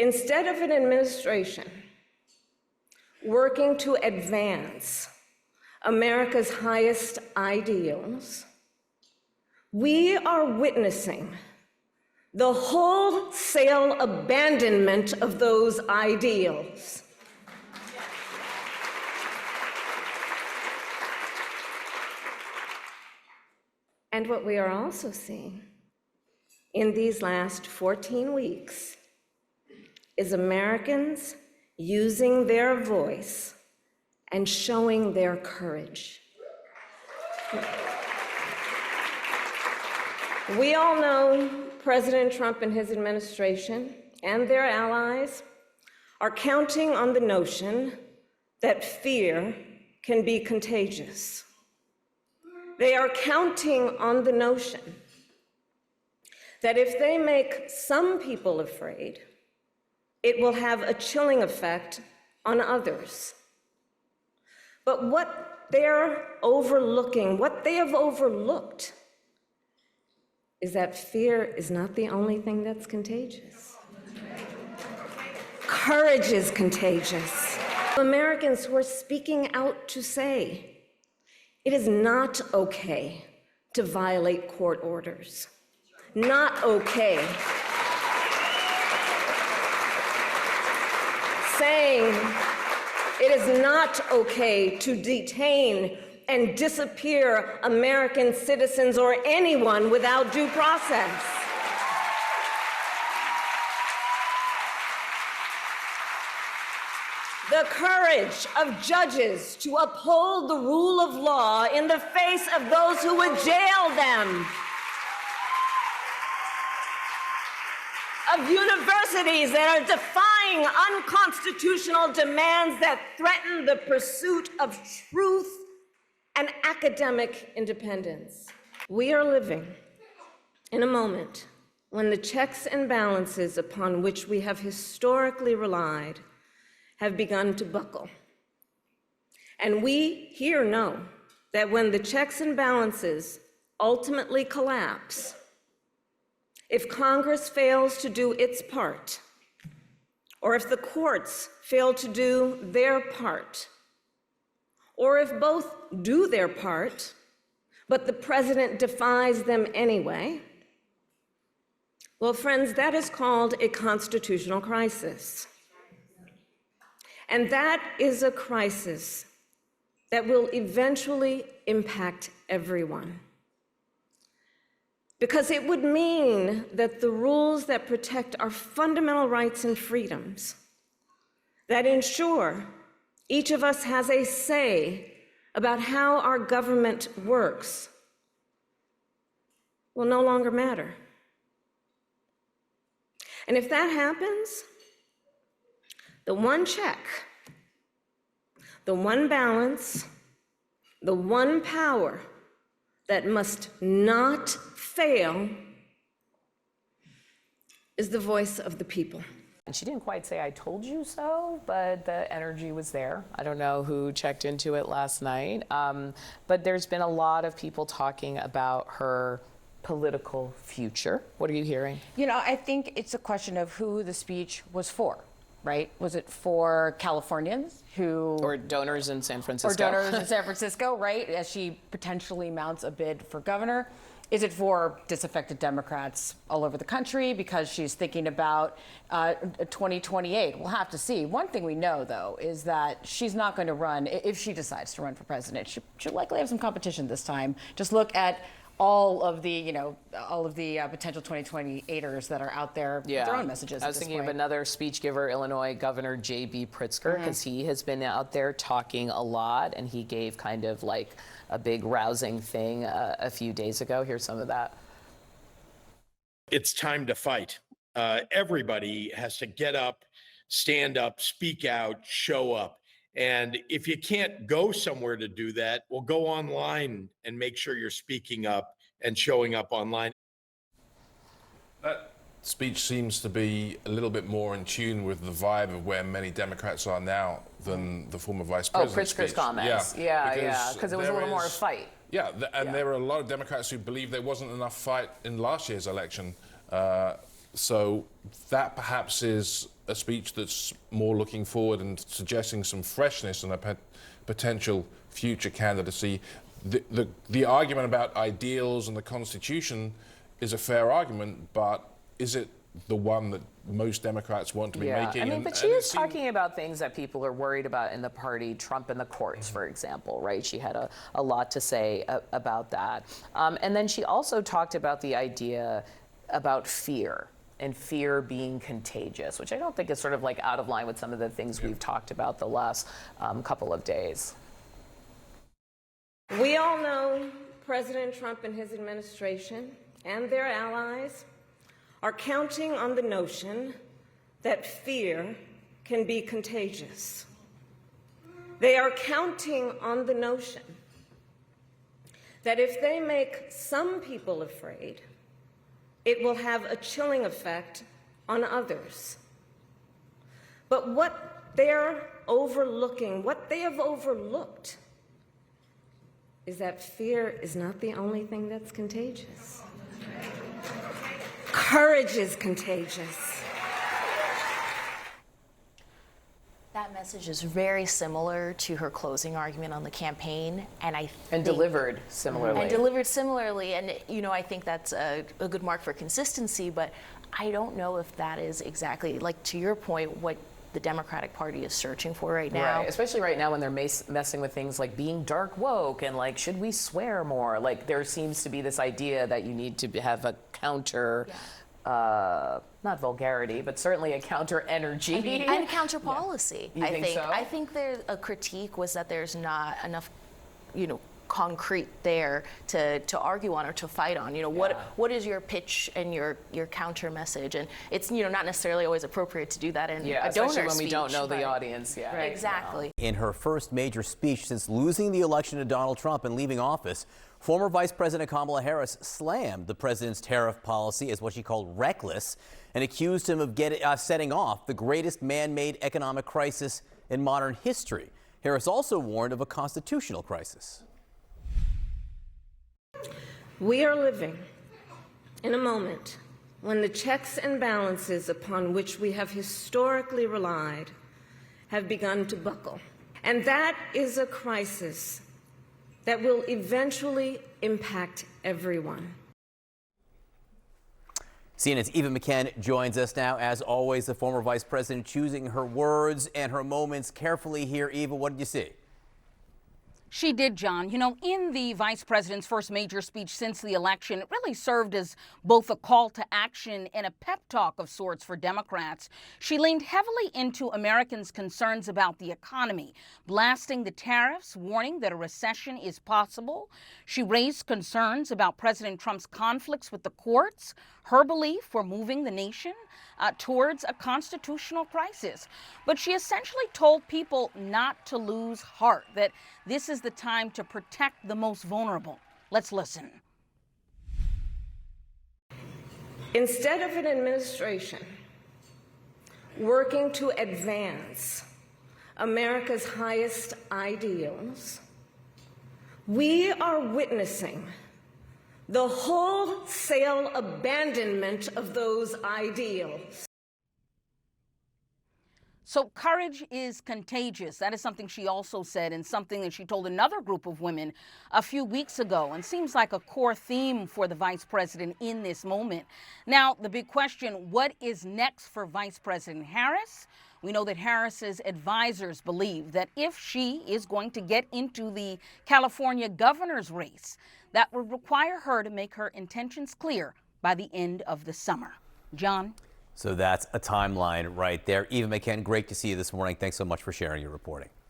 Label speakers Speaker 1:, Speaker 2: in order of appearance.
Speaker 1: Instead of an administration working to advance America's highest ideals, we are witnessing the wholesale abandonment of those ideals. And what we are also seeing in these last 14 weeks is Americans using their voice and showing their courage. We all know President Trump and his administration and their allies are counting on the notion that fear can be contagious. They are counting on the notion that if they make some people afraid, it will have a chilling effect on others. But what they're overlooking, what they have overlooked, is that fear is not the only thing that's contagious. Courage is contagious. Americans who are speaking out to say, it is not okay to violate court orders. Not okay. Saying it is not okay to detain and disappear American citizens or anyone without due process. The courage of judges to uphold the rule of law in the face of those who would jail them. Of universities that are defying unconstitutional demands that threaten the pursuit of truth and academic independence. We are living in a moment when the checks and balances upon which we have historically relied have begun to buckle. And we here know that when the checks and balances ultimately collapse, if Congress fails to do its part, or if the courts fail to do their part, or if both do their part, but the president defies them anyway, well, friends, that is called a constitutional crisis. And that is a crisis that will eventually impact everyone. Because it would mean that the rules that protect our fundamental rights and freedoms, that ensure each of us has a say about how our government works, will no longer matter. And if that happens, the one check, the one balance, the one power that must not fail is the voice of the people.
Speaker 2: And she didn't quite say, "I told you so," but the energy was there. I don't know who checked into it last night, but there's been a lot of people talking about her political future. What are you hearing?
Speaker 3: You know, I think it's a question of who the speech was for, right? Was it for Californians who...
Speaker 2: Or donors in San Francisco.
Speaker 3: Or donors in San Francisco, right? As she potentially mounts a bid for governor. Is it for disaffected Democrats all over the country because she's thinking about 2028? We'll have to see. One thing we know, though, is that she's not going to run, if she decides to run for president. She'll likely have some competition this time. Just look at all of the, potential 2028ers that are out there with their own messages.
Speaker 2: I was thinking of another speech giver, Illinois Governor J.B. Pritzker, because he has been out there talking a lot, and he gave kind of like a big rousing thing a few days ago. Here's some of that.
Speaker 4: It's time to fight. Everybody has to get up, stand up, speak out, show up. And if you can't go somewhere to do that, well, go online and make sure you're speaking up and showing up online.
Speaker 5: That speech seems to be a little bit more in tune with the vibe of where many Democrats are now than the former vice president's
Speaker 2: Pritzker's
Speaker 5: speech.
Speaker 2: comments. Yeah, because it was a little more a fight.
Speaker 5: Yeah, and there were a lot of Democrats who believed there wasn't enough fight in last year's election So that perhaps is a speech that's more looking forward and suggesting some freshness and a potential future candidacy. The argument about ideals and the Constitution is a fair argument, but is it the one that most Democrats want to be making?
Speaker 2: I mean, but she is talking about things that people are worried about in the party, Trump in the courts, for example, right? She had a lot to say about that. And then she also talked about the idea about fear and fear being contagious, which I don't think is sort of like out of line with some of the things we've talked about the last couple of days.
Speaker 1: We all know President Trump and his administration and their allies are counting on the notion that fear can be contagious. They are counting on the notion that if they make some people afraid, it will have a chilling effect on others. But what they're overlooking, what they have overlooked, is that fear is not the only thing that's contagious. Courage is contagious.
Speaker 6: That message is very similar to her closing argument on the campaign, and
Speaker 2: Delivered similarly.
Speaker 6: And you know, I think that's a good mark for consistency. But I don't know if that is exactly, like, to your point, what the Democratic Party is searching for right now.
Speaker 2: Right, especially right now when they're messing with things like being dark woke and like, should we swear more? Like, there seems to be this idea that you need to have a counter. Not vulgarity, but certainly a counter energy.
Speaker 6: And counter policy.
Speaker 2: You think so?
Speaker 6: I think there's a critique was that there's not enough, concrete there to argue on or to fight on. What is your pitch and your counter message? And it's not necessarily always appropriate to do that in a donor
Speaker 2: especially when
Speaker 6: speech,
Speaker 2: we don't know the audience. Yeah,
Speaker 6: right. Exactly.
Speaker 7: In her first major speech since losing the election to Donald Trump and leaving office, former Vice President Kamala Harris slammed the president's tariff policy as what she called reckless and accused him of setting off the greatest man-made economic crisis in modern history. Harris also warned of a constitutional crisis.
Speaker 1: We are living in a moment when the checks and balances upon which we have historically relied have begun to buckle. And that is a crisis that will eventually impact everyone.
Speaker 7: CNN's Eva McCann joins us now. As always, the former vice president choosing her words and her moments carefully here. Eva, what did you see?
Speaker 8: She did, John. In the vice president's first major speech since the election, it really served as both a call to action and a pep talk of sorts for Democrats. She leaned heavily into Americans' concerns about the economy, blasting the tariffs, warning that a recession is possible. She raised concerns about President Trump's conflicts with the courts, her belief for moving the nation towards a constitutional crisis. But she essentially told people not to lose heart, that this is the time to protect the most vulnerable. Let's listen.
Speaker 1: Instead of an administration working to advance America's highest ideals, we are witnessing the wholesale abandonment of those ideals.
Speaker 8: So courage is contagious. That is something she also said, and something that she told another group of women a few weeks ago, and seems like a core theme for the vice president in this moment. Now, the big question, what is next for Vice President Harris? We know that Harris's advisors believe that if she is going to get into the California governor's race, that would require her to make her intentions clear by the end of the summer. John?
Speaker 7: So that's a timeline right there. Eva McCann, great to see you this morning. Thanks so much for sharing your reporting.